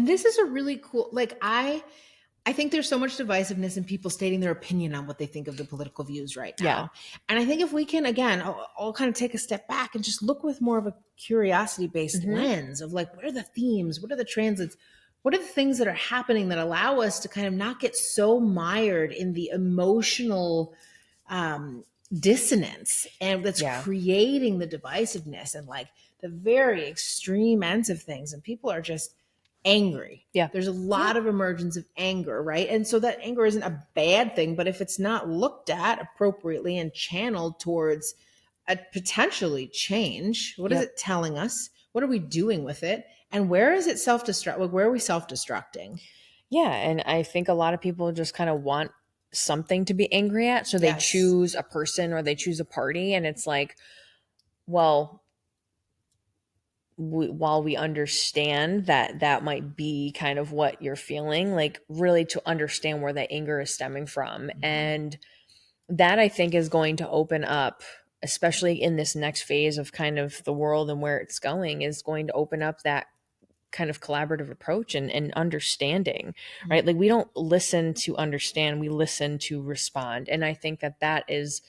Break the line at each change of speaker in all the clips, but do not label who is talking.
And this is a really cool, like, I think there's so much divisiveness in people stating their opinion on what they think of the political views right
Yeah.
now. And I think if we can, again, all kind of take a step back and just look with more of a curiosity based lens of like, what are the themes? What are the transits? What are the things that are happening that allow us to kind of not get so mired in the emotional dissonance and that's creating the divisiveness and like the very extreme ends of things? And people are just angry.
Yeah.
There's a lot of emergence of anger, right? And so that anger isn't a bad thing, but if it's not looked at appropriately and channeled towards a potentially change, what is it telling us? What are we doing with it? And where is it self-destruct? Like, where are we self-destructing?
Yeah. And I think a lot of people just kind of want something to be angry at. So they choose a person or they choose a party. And it's like, well, while we understand that that might be kind of what you're feeling, like really to understand where that anger is stemming from. And that I think is going to open up, especially in this next phase of kind of the world and where it's going, is going to open up that kind of collaborative approach and understanding, right? Like we don't listen to understand, we listen to respond. And I think that that is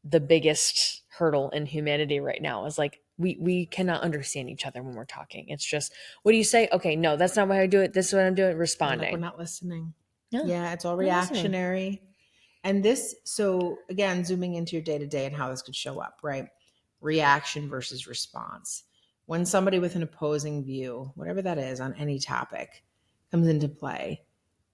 the biggest hurdle in humanity right now is like we cannot understand each other when we're talking. It's just, what do you say? Okay, no, that's not why I do it. This is what I'm doing. Responding.
Like we're not listening.
No,
yeah, it's all reactionary. And this, so again, zooming into your day to day and how this could show up, right? Reaction versus response. When somebody with an opposing view, whatever that is on any topic, comes into play,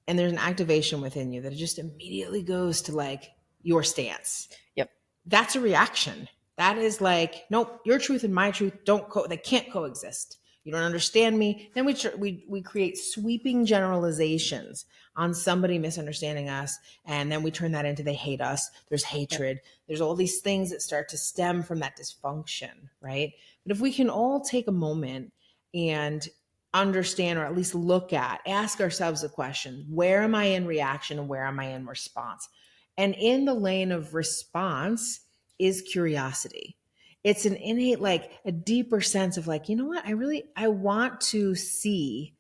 and there's an activation within you that it just immediately goes to like your stance.
Yep.
That's a reaction. That is like, nope, your truth and my truth they can't coexist. You don't understand me. Then we create sweeping generalizations on somebody misunderstanding us, and then we turn that into they hate us. There's hatred. There's all these things that start to stem from that dysfunction, right? But if we can all take a moment and understand, or at least ask ourselves the question, where am I in reaction and where am I in response? And in the lane of response is curiosity. It's an innate, like a deeper sense of like, you know what? I want to see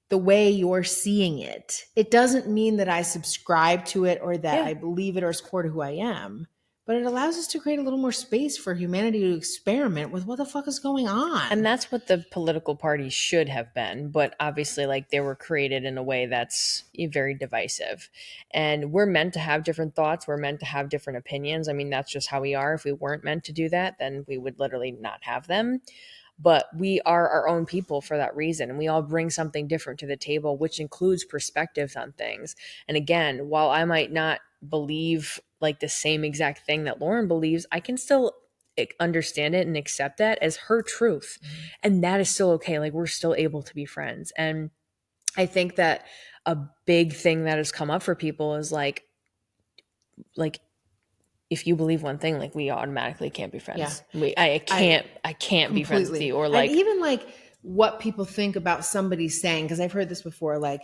the way you're seeing it. It doesn't mean that I subscribe to it or that I believe it or is core to who I am, but it allows us to create a little more space for humanity to experiment with what the fuck is going on.
And that's what the political parties should have been. But obviously, like they were created in a way that's very divisive. And we're meant to have different thoughts. We're meant to have different opinions. I mean, that's just how we are. If we weren't meant to do that, then we would literally not have them. But we are our own people for that reason. And we all bring something different to the table, which includes perspectives on things. And again, while I might not believe like the same exact thing that Lauren believes, I can still understand it and accept that as her truth. And that is still okay. Like we're still able to be friends. And I think that a big thing that has come up for people is like if you believe one thing, like we automatically can't be friends.
Yeah.
I can't be friends with you. Or like,
and even like what people think about somebody saying, because I've heard this before, like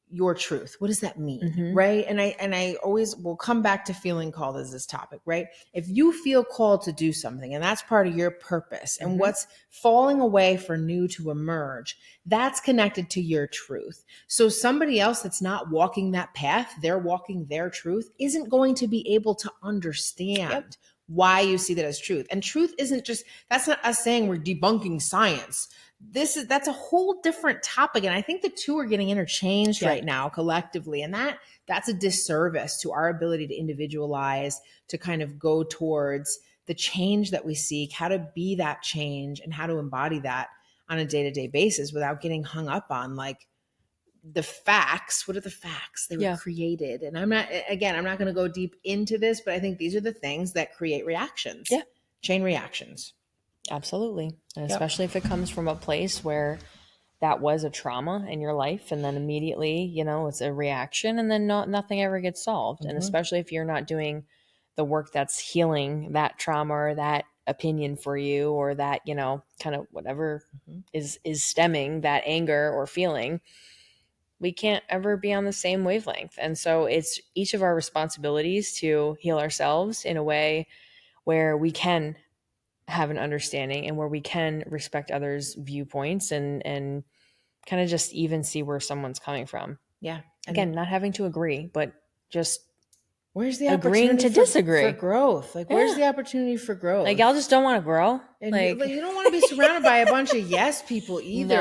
your truth. What does that mean? Right. And I always will come back to feeling called as this topic, right? If you feel called to do something and that's part of your purpose and what's falling away for new to emerge, that's connected to your truth. So somebody else that's not walking that path, they're walking their truth, isn't going to be able to understand why you see that as truth. And truth isn't just, that's not us saying we're debunking science. That's a whole different topic. And I think the two are getting interchanged right now collectively. And that's a disservice to our ability to individualize, to kind of go towards the change that we seek, how to be that change and how to embody that on a day-to-day basis without getting hung up on like the facts. What are the facts? They were created. And I'm not going to go deep into this, but I think these are the things that create reactions. Yeah. Chain reactions.
Absolutely. And especially if it comes from a place where that was a trauma in your life and then immediately, it's a reaction and then nothing ever gets solved. And especially if you're not doing the work that's healing that trauma or that opinion for you or that, kind of whatever is stemming that anger or feeling, we can't ever be on the same wavelength. And so it's each of our responsibilities to heal ourselves in a way where we can have an understanding and where we can respect others' viewpoints and kind of just even see where someone's coming from.
Yeah. And
Again, not having to agree, but just
where's the
agreeing
opportunity
to disagree.
for growth? Like, where's the opportunity for growth?
Like, y'all just don't want to grow.
And
like
you don't want to be surrounded by a bunch of yes people either.